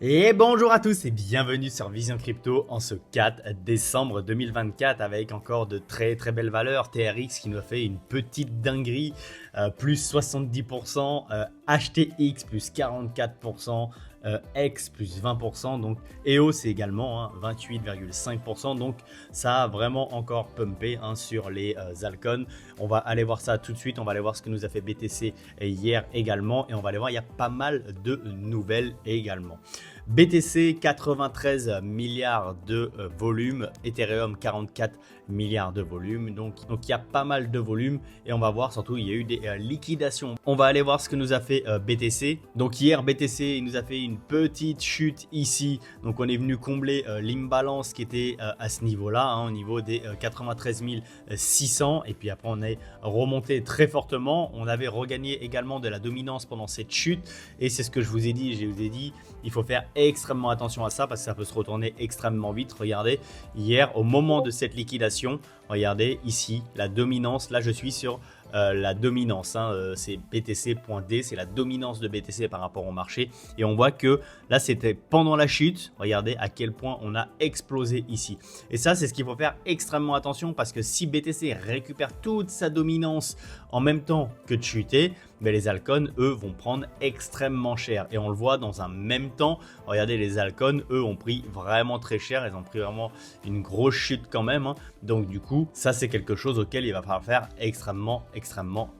Et bonjour à tous et bienvenue sur Vision Crypto en ce 4 décembre 2024 avec encore de très belles valeurs. TRX qui nous a fait une petite dinguerie, plus 70%, HTX plus 44%, X plus 20%, donc EOS également 28,5%, donc ça a vraiment encore pumpé sur les altcoins. On va aller voir ça tout de suite, on va aller voir ce que nous a fait BTC hier également et on va aller voir, il y a pas mal de nouvelles également. BTC 93 milliards de volume, Ethereum 44 milliards de volume, donc il y a pas mal de volume et on va voir surtout il y a eu des liquidations. On va aller voir ce que nous a fait BTC. Donc hier BTC il nous a fait une petite chute ici, donc on est venu combler l'imbalance qui était à ce niveau là, au niveau des 93 600 et puis après on est remonté très fortement. On avait regagné également de la dominance pendant cette chute et c'est ce que je vous ai dit, il faut faire extrêmement attention à ça parce que ça peut se retourner extrêmement vite. Regardez, hier au moment de cette liquidation, regardez ici la dominance, là je suis sur la dominance, c'est BTC.D, c'est la dominance de BTC par rapport au marché et on voit que là c'était pendant la chute, regardez à quel point on a explosé ici et ça c'est ce qu'il faut faire extrêmement attention parce que si BTC récupère toute sa dominance en même temps que de chuter, mais les altcoins eux vont prendre extrêmement cher et on le voit dans un même temps. Regardez, les altcoins eux ont pris vraiment très cher, ils ont pris vraiment une grosse chute quand même, donc du coup ça c'est quelque chose auquel il va falloir faire extrêmement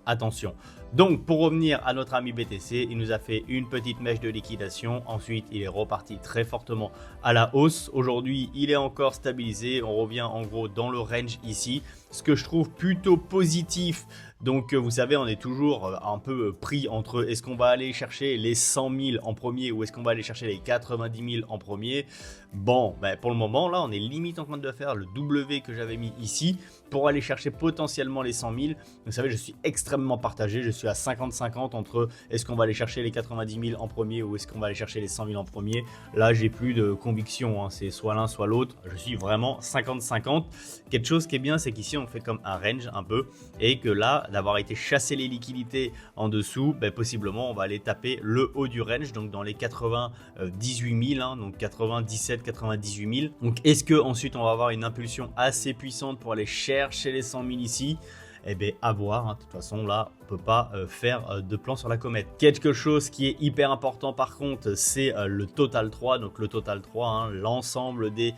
attention. Donc pour revenir à notre ami BTC, il nous a fait une petite mèche de liquidation, ensuite il est reparti très fortement à la hausse. Aujourd'hui il est encore stabilisé, on revient en gros dans le range ici, ce que je trouve plutôt positif. Donc vous savez, on est toujours un peu pris entre est-ce qu'on va aller chercher les 100 000 en premier ou est-ce qu'on va aller chercher les 90 000 en premier. Bon, pour le moment là on est limite en train de faire le W que j'avais mis ici pour aller chercher potentiellement les 100 000. Vous savez, je suis extrêmement partagé, je suis à 50-50 entre est-ce qu'on va aller chercher les 90 000 en premier ou est-ce qu'on va aller chercher les 100 000 en premier. Là j'ai plus de conviction, c'est soit l'un soit l'autre, je suis vraiment 50-50. Quelque chose qui est bien, c'est qu'ici on fait comme un range un peu et que là d'avoir été chasser les liquidités en dessous, possiblement on va aller taper le haut du range, donc dans les 98 000, donc 97-98 000. Donc est-ce que ensuite on va avoir une impulsion assez puissante pour aller chercher les 100 000 ici? Eh bien, à voir. De toute façon, là, on peut pas faire de plan sur la comète. Quelque chose qui est hyper important, par contre, c'est le Total 3. Donc, le Total 3, l'ensemble des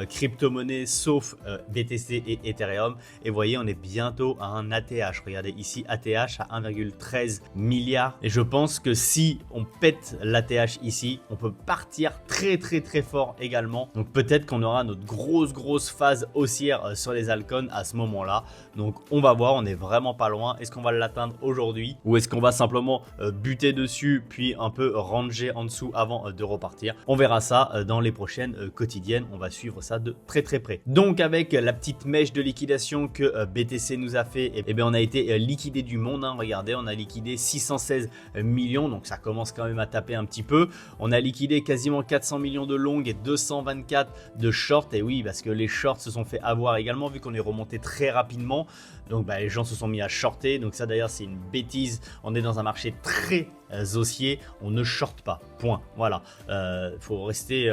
crypto-monnaies, sauf BTC et Ethereum. Et vous voyez, on est bientôt à un ATH. Regardez ici, ATH à 1,13 milliard. Et je pense que si on pète l'ATH ici, on peut partir très fort également. Donc, peut-être qu'on aura notre grosse phase haussière sur les altcoins à ce moment-là. Donc, on va voir. On est vraiment pas loin. Est-ce qu'on va l'atteindre aujourd'hui ou est-ce qu'on va simplement buter dessus puis un peu ranger en dessous avant de repartir? On verra ça dans les prochaines quotidiennes. On va suivre ça de très près. Donc avec la petite mèche de liquidation que BTC nous a fait, eh bien on a été liquidé du monde. Regardez, on a liquidé 616 millions, donc ça commence quand même à taper un petit peu. On a liquidé quasiment 400 millions de long et 224 de short. Et oui, parce que les shorts se sont fait avoir également vu qu'on est remonté très rapidement. Donc les gens se sont mis à shorter, donc ça d'ailleurs c'est une bêtise. On est dans un marché très haussier, on ne shorte pas, point. Voilà, faut rester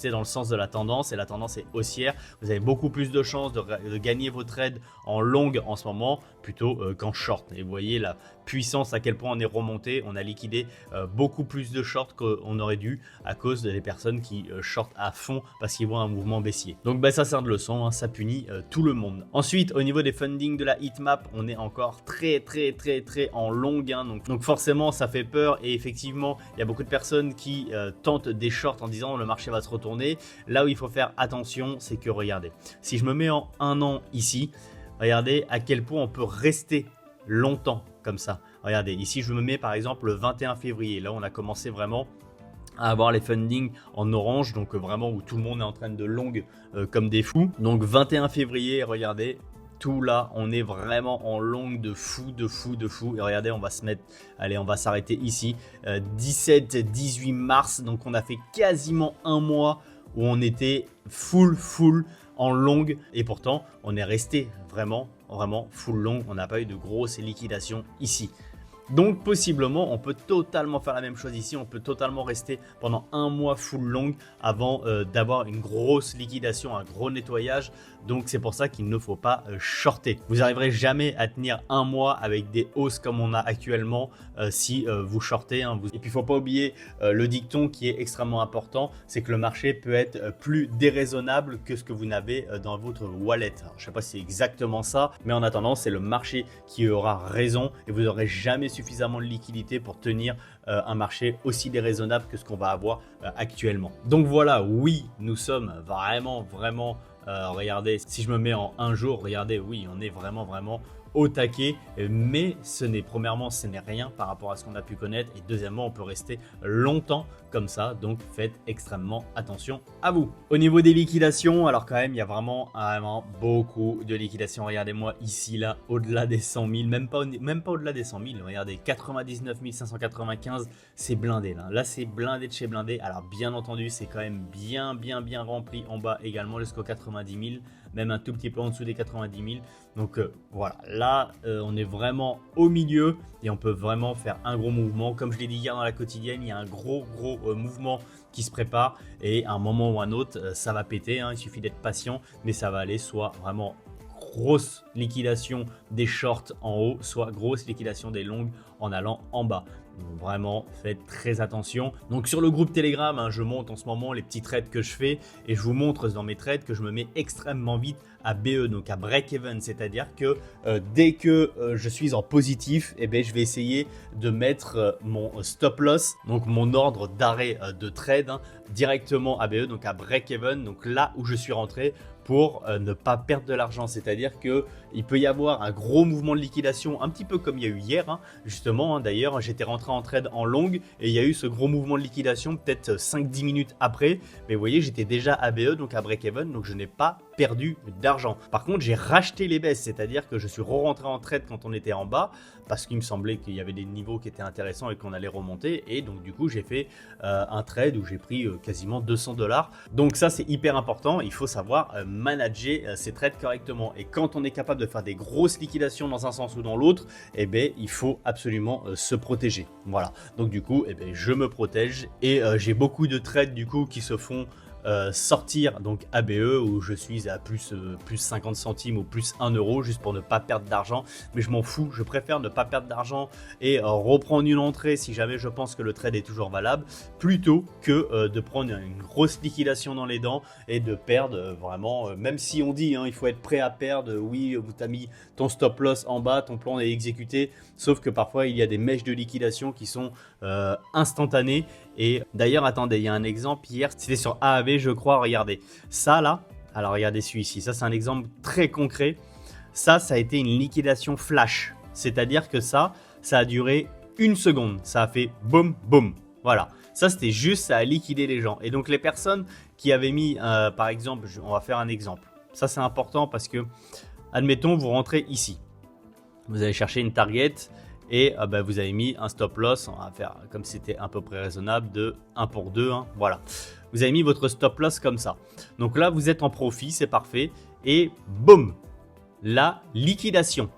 dans le sens de la tendance et la tendance est haussière. Vous avez beaucoup plus de chances de gagner vos trades en long en ce moment plutôt qu'en short. Et vous voyez la puissance à quel point on est remonté, on a liquidé beaucoup plus de shorts qu'on aurait dû à cause des personnes qui shortent à fond parce qu'ils voient un mouvement baissier. Donc ça sert de leçon, ça punit tout le monde. Ensuite au niveau des fundings de la heatmap, on est encore très en long, donc forcément ça fait peur et effectivement il y a beaucoup de personnes qui tentent des shorts en disant le marché va se retourner. Là où il faut faire attention, c'est que regardez, si je me mets en un an ici, regardez à quel point on peut rester longtemps comme ça. Regardez, ici je me mets par exemple le 21 février, là on a commencé vraiment à avoir les fundings en orange, donc vraiment où tout le monde est en train de long comme des fous. Donc 21 février, regardez, tout là, on est vraiment en long de fou. Et regardez, on va se mettre, allez, on va s'arrêter ici, 17-18 mars, donc on a fait quasiment un mois où on était full en long et pourtant on est resté vraiment full long, on n'a pas eu de grosses liquidations ici. Donc possiblement, on peut totalement faire la même chose ici, on peut totalement rester pendant un mois full long avant d'avoir une grosse liquidation, un gros nettoyage. Donc c'est pour ça qu'il ne faut pas shorter. Vous n'arriverez jamais à tenir un mois avec des hausses comme on a actuellement si vous shortez. Hein. Et puis il ne faut pas oublier le dicton qui est extrêmement important, c'est que le marché peut être plus déraisonnable que ce que vous n'avez dans votre wallet. Alors, je ne sais pas si c'est exactement ça, mais en attendant, c'est le marché qui aura raison et vous n'aurez jamais suffisamment de liquidité pour tenir un marché aussi déraisonnable que ce qu'on va avoir actuellement. Donc voilà, oui, nous sommes vraiment regardez, si je me mets en un jour, regardez, oui, on est vraiment au taquet, mais premièrement, ce n'est rien par rapport à ce qu'on a pu connaître, et deuxièmement, on peut rester longtemps comme ça, donc faites extrêmement attention à vous. Au niveau des liquidations, alors quand même, il y a vraiment beaucoup de liquidations. Regardez-moi ici, là, au-delà des 100 000, même pas au-delà des 100 000, regardez, 99 595, c'est blindé là. Là, c'est blindé de chez blindé. Alors, bien entendu, c'est quand même bien rempli en bas également jusqu'aux 90 000, même un tout petit peu en dessous des 90 000. Donc voilà, là on est vraiment au milieu et on peut vraiment faire un gros mouvement. Comme je l'ai dit hier dans la quotidienne, il y a un gros mouvement qui se prépare et à un moment ou un autre, ça va péter. Hein, il suffit d'être patient, mais ça va aller soit vraiment grosse liquidation des shorts en haut, soit grosse liquidation des longues en allant en bas. Donc vraiment, faites très attention. Donc sur le groupe Telegram, hein, je monte en ce moment les petits trades que je fais et je vous montre dans mes trades que je me mets extrêmement vite à BE, donc à break-even, c'est-à-dire que dès que je suis en positif, eh bien, je vais essayer de mettre mon stop loss, donc mon ordre d'arrêt de trade, hein, directement à BE, donc à break-even, donc là où je suis rentré, pour ne pas perdre de l'argent. C'est-à-dire qu'il peut y avoir un gros mouvement de liquidation, un petit peu comme il y a eu hier, hein, justement. Hein, d'ailleurs, j'étais rentré en trade en longue et il y a eu ce gros mouvement de liquidation peut-être 5-10 minutes après. Mais vous voyez, j'étais déjà à BE, donc à break-even, donc je n'ai pas perdu d'argent. Par contre, j'ai racheté les baisses, c'est-à-dire que je suis re-rentré en trade quand on était en bas parce qu'il me semblait qu'il y avait des niveaux qui étaient intéressants et qu'on allait remonter. Et donc, du coup, j'ai fait un trade où j'ai pris quasiment 200 $. Donc ça, c'est hyper important. Il faut savoir manager ces trades correctement. Et quand on est capable de faire des grosses liquidations dans un sens ou dans l'autre, eh bien, il faut absolument se protéger. Voilà. Donc, du coup, eh bien, je me protège et j'ai beaucoup de trades du coup qui se font sortir donc ABE où je suis à plus 50 centimes ou plus 1 euro juste pour ne pas perdre d'argent, mais je m'en fous, je préfère ne pas perdre d'argent et reprendre une entrée si jamais je pense que le trade est toujours valable plutôt que de prendre une grosse liquidation dans les dents et de perdre vraiment, même si on dit hein, il faut être prêt à perdre, oui tu as mis ton stop loss en bas, ton plan est exécuté, sauf que parfois il y a des mèches de liquidation qui sont instantanées. Et d'ailleurs, attendez, il y a un exemple hier, c'était sur AAV, je crois, regardez. Ça là, alors regardez celui-ci, ça c'est un exemple très concret. Ça a été une liquidation flash. C'est-à-dire que ça a duré une seconde. Ça a fait boum, boum. Voilà. Ça, c'était juste, ça a liquidé les gens. Et donc, les personnes qui avaient mis, par exemple, on va faire un exemple. Ça, c'est important parce que, admettons, vous rentrez ici. Vous allez chercher une target. Et vous avez mis un stop loss, on va faire comme c'était à peu près raisonnable, de 1 pour 2. Hein, voilà. Vous avez mis votre stop loss comme ça. Donc là, vous êtes en profit, c'est parfait. Et boum, la liquidation.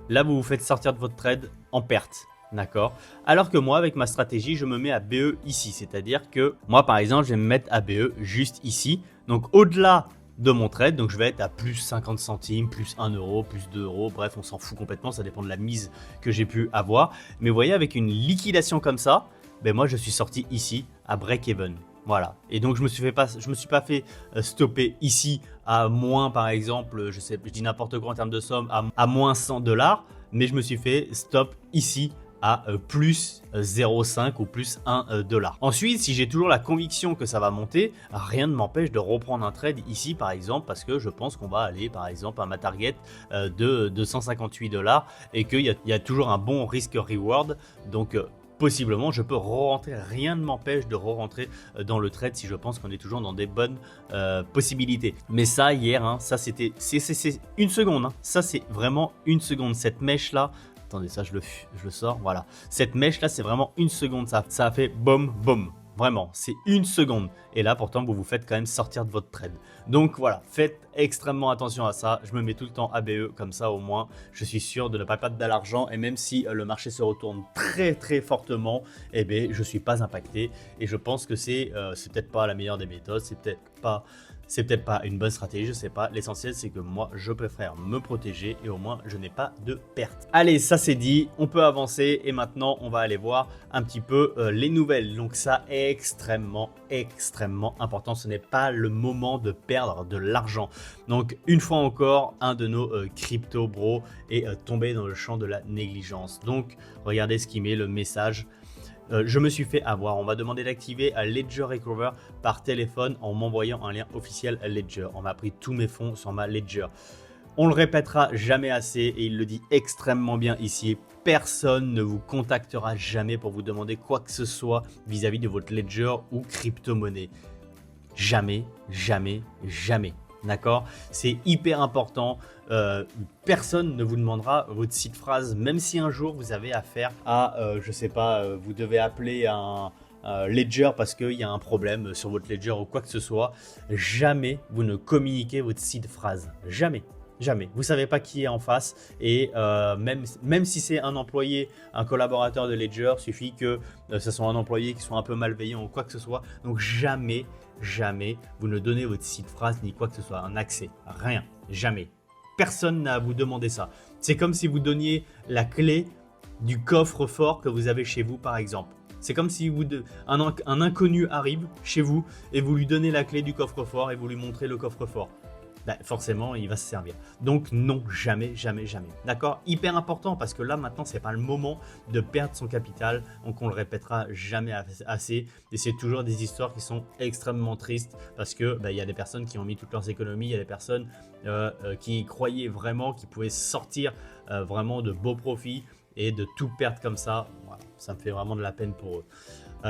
Là, vous vous faites sortir de votre trade en perte. D'accord. Alors que moi, avec ma stratégie, je me mets à BE ici. C'est-à-dire que moi, par exemple, je vais me mettre à BE juste ici. Donc au-delà de mon trade, donc je vais être à plus 50 centimes, plus 1 euro, plus 2 euros, bref on s'en fout complètement, ça dépend de la mise que j'ai pu avoir, mais vous voyez avec une liquidation comme ça, ben moi je suis sorti ici à break-even, voilà, et donc je me suis pas fait stopper ici à moins par exemple, je dis n'importe quoi en termes de somme, à moins 100 $, mais je me suis fait stop ici à plus 0,5 ou plus 1 $. Ensuite, si j'ai toujours la conviction que ça va monter, rien ne m'empêche de reprendre un trade ici par exemple parce que je pense qu'on va aller par exemple à ma target de 258 $ et qu'il y a toujours un bon risque-reward. Donc possiblement je peux re-rentrer, rien ne m'empêche de re-rentrer dans le trade si je pense qu'on est toujours dans des bonnes possibilités. Mais ça hier, hein, ça c'est une seconde, hein. Ça c'est vraiment une seconde, cette mèche là. Attendez, ça je le sors, voilà. Cette mèche là, c'est vraiment une seconde, ça a fait boum, boum. Vraiment, c'est une seconde. Et là, pourtant, vous vous faites quand même sortir de votre trade. Donc voilà, faites extrêmement attention à ça. Je me mets tout le temps ABE, comme ça au moins, je suis sûr de ne pas perdre de l'argent. Et même si le marché se retourne très très fortement, eh bien, je ne suis pas impacté. Et je pense que c'est peut-être pas la meilleure des méthodes, c'est peut-être pas une bonne stratégie, je sais pas. L'essentiel, c'est que moi, je préfère me protéger et au moins, je n'ai pas de perte. Allez, ça c'est dit, on peut avancer et maintenant, on va aller voir un petit peu les nouvelles. Donc ça est extrêmement important. Ce n'est pas le moment de perdre de l'argent. Donc une fois encore, un de nos crypto bros est tombé dans le champ de la négligence. Donc regardez ce qui met le message. Je me suis fait avoir. On m'a demandé d'activer Ledger Recover par téléphone en m'envoyant un lien officiel Ledger. On m'a pris tous mes fonds sur ma Ledger. On le répétera jamais assez et il le dit extrêmement bien ici. Personne ne vous contactera jamais pour vous demander quoi que ce soit vis-à-vis de votre Ledger ou crypto-monnaie. Jamais, jamais, jamais. D'accord? C'est hyper important. Personne ne vous demandera votre site phrase, même si un jour vous avez affaire à, je sais pas, vous devez appeler un Ledger parce qu'il y a un problème sur votre Ledger ou quoi que ce soit. Jamais vous ne communiquez votre site phrase. Jamais. Jamais. Vous ne savez pas qui est en face et même si c'est un employé, un collaborateur de Ledger, suffit que ce soit un employé qui soit un peu malveillant ou quoi que ce soit. Donc jamais, jamais vous ne donnez votre site phrase ni quoi que ce soit, un accès. Rien. Jamais. Personne n'a à vous demander ça. C'est comme si vous donniez la clé du coffre-fort que vous avez chez vous par exemple. C'est comme si un inconnu arrive chez vous et vous lui donnez la clé du coffre-fort et vous lui montrez le coffre-fort. Ben, forcément, il va se servir. Donc non, jamais, jamais, jamais. D'accord? Hyper important parce que là, maintenant, c'est pas le moment de perdre son capital. Donc on le répétera jamais assez. Et c'est toujours des histoires qui sont extrêmement tristes parce que ben, y a des personnes qui ont mis toutes leurs économies, il y a des personnes qui croyaient vraiment qu'ils pouvaient sortir vraiment de beaux profits et de tout perdre comme ça. Voilà, ça me fait vraiment de la peine pour eux.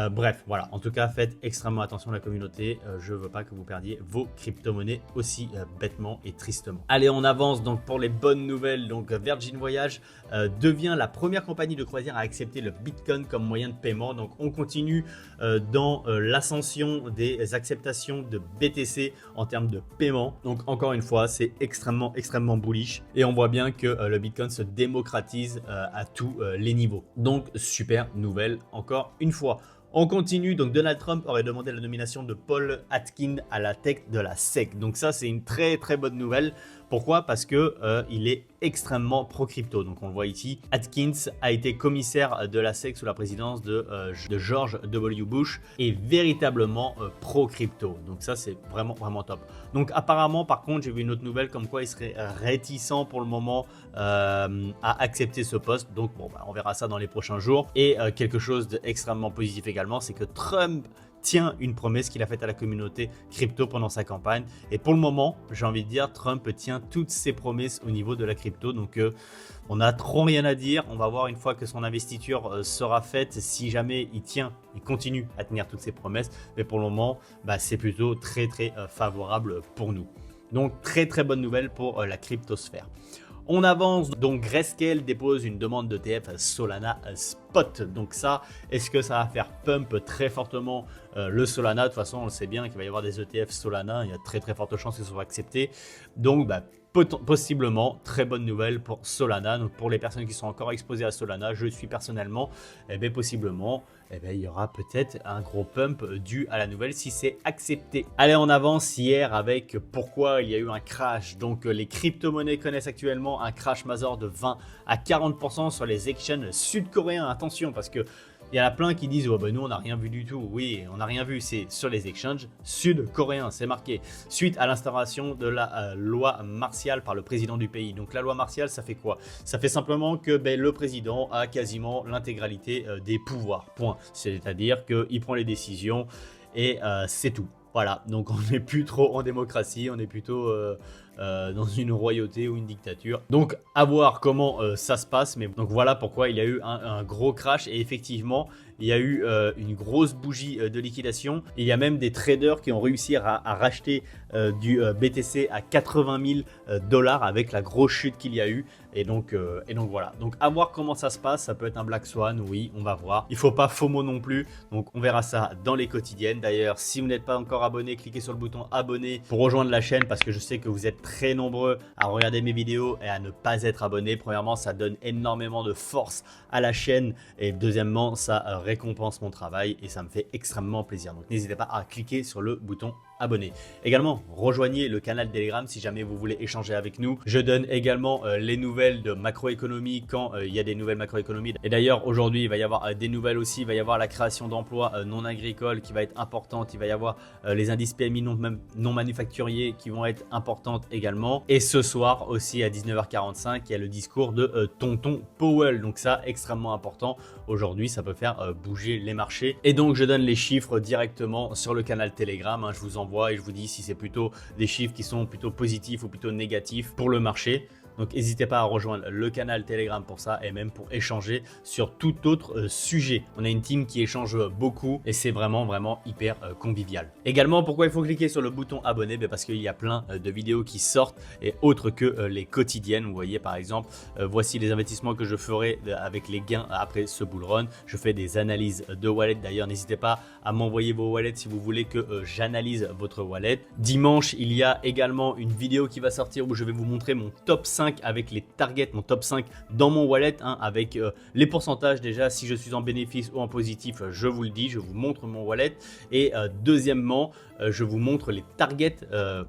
Bref, voilà. En tout cas, faites extrêmement attention à la communauté. Je ne veux pas que vous perdiez vos crypto-monnaies aussi bêtement et tristement. Allez, on avance donc pour les bonnes nouvelles. Donc, Virgin Voyage devient la première compagnie de croisière à accepter le Bitcoin comme moyen de paiement. Donc, on continue dans l'ascension des acceptations de BTC en termes de paiement. Donc, encore une fois, c'est extrêmement bullish. Et on voit bien que le Bitcoin se démocratise à tous les niveaux. Donc, super nouvelle encore une fois. On continue, donc Donald Trump aurait demandé la nomination de Paul Atkins à la tête de la SEC. Donc ça, c'est une très bonne nouvelle. Pourquoi? Parce que il est extrêmement pro-crypto. Donc on le voit ici. Atkins a été commissaire de la SEC sous la présidence de George W. Bush et véritablement pro-crypto. Donc ça, c'est vraiment top. Donc apparemment, par contre, j'ai vu une autre nouvelle comme quoi il serait réticent pour le moment à accepter ce poste. Donc bon, bah, on verra ça dans les prochains jours. Et quelque chose d'extrêmement positif également, c'est que Trump tient une promesse qu'il a faite à la communauté crypto pendant sa campagne. Et pour le moment, j'ai envie de dire, Trump tient toutes ses promesses au niveau de la crypto. Donc, on n'a trop rien à dire. On va voir une fois que son investiture sera faite, si jamais il continue à tenir toutes ses promesses. Mais pour le moment, bah, c'est plutôt très favorable pour nous. Donc, très bonne nouvelle pour la cryptosphère. On avance, donc Grayscale dépose une demande d'ETF Solana Spot. Donc ça, est-ce que ça va faire pump très fortement le Solana? De toute façon, on le sait bien qu'il va y avoir des ETF Solana. Il y a très fortes chances que ce soit accepté. Donc, bah, possiblement, très bonne nouvelle pour Solana. Donc, pour les personnes qui sont encore exposées à Solana, je suis personnellement, possiblement, il y aura peut-être un gros pump dû à la nouvelle si c'est accepté. Allez, on avance hier avec pourquoi il y a eu un crash. Donc, les crypto-monnaies connaissent actuellement un crash majeur de 20 à 40% sur les exchanges sud-coréens. Attention, parce que il y en a plein qui disent oh ben nous on n'a rien vu du tout. Oui, on n'a rien vu, c'est sur les exchanges sud-coréens, c'est marqué. Suite à l'instauration de la loi martiale par le président du pays. Donc la loi martiale, ça fait quoi? Ça fait simplement que le président a quasiment l'intégralité des pouvoirs. Point. C'est-à-dire qu'il prend les décisions et c'est tout. Voilà, donc on n'est plus trop en démocratie, on est plutôt dans une royauté ou une dictature. Donc à voir comment ça se passe, mais donc voilà pourquoi il y a eu un gros crash et effectivement il y a eu une grosse bougie de liquidation. Et il y a même des traders qui ont réussi à racheter du BTC à 80 000 dollars avec la grosse chute qu'il y a eu. Et donc voilà. Donc à voir comment ça se passe. Ça peut être un Black Swan, oui, on va voir. Il faut pas FOMO non plus. Donc on verra ça dans les quotidiennes. D'ailleurs, si vous n'êtes pas encore abonné, cliquez sur le bouton abonné pour rejoindre la chaîne parce que je sais que vous êtes très nombreux à regarder mes vidéos et à ne pas être abonné. Premièrement, ça donne énormément de force à la chaîne et deuxièmement, ça récompense mon travail et ça me fait extrêmement plaisir. Donc n'hésitez pas à cliquer sur le bouton abonné. Également, rejoignez le canal Telegram si jamais vous voulez échanger avec nous. Je donne également les nouvelles de macroéconomie quand il y a des nouvelles macroéconomies. Et d'ailleurs, aujourd'hui, il va y avoir des nouvelles aussi. Il va y avoir la création d'emplois non agricoles qui va être importante. Il va y avoir les indices PMI non manufacturiers qui vont être importantes également. Et ce soir aussi à 19h45, il y a le discours de Tonton Powell. Donc ça, extrêmement important. Aujourd'hui, ça peut faire bouger les marchés. Et donc, je donne les chiffres directement sur le canal Telegram. Je vous envoie et je vous dis si c'est plutôt des chiffres qui sont plutôt positifs ou plutôt négatifs pour le marché. Donc n'hésitez pas à rejoindre le canal Telegram pour ça et même pour échanger sur tout autre sujet. On a une team qui échange beaucoup et c'est vraiment hyper convivial. Également, pourquoi il faut cliquer sur le bouton abonné? Parce qu'il y a plein de vidéos qui sortent et autres que les quotidiennes. Vous voyez par exemple, voici les investissements que je ferai avec les gains après ce bull run. Je fais des analyses de wallet. D'ailleurs, n'hésitez pas à m'envoyer vos wallets si vous voulez que j'analyse votre wallet. Dimanche, il y a également une vidéo qui va sortir où je vais vous montrer mon top 5 avec les targets, mon top 5 dans mon wallet, avec les pourcentages déjà, si je suis en bénéfice ou en positif, je vous le dis, je vous montre mon wallet. Et deuxièmement, je vous montre les targets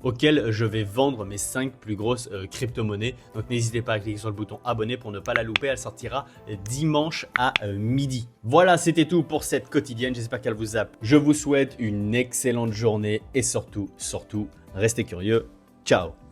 auxquels je vais vendre mes 5 plus grosses crypto-monnaies. Donc n'hésitez pas à cliquer sur le bouton abonné pour ne pas la louper, elle sortira dimanche à midi. Voilà, c'était tout pour cette quotidienne, j'espère qu'elle vous a plu. Je vous souhaite une excellente journée et surtout, restez curieux. Ciao!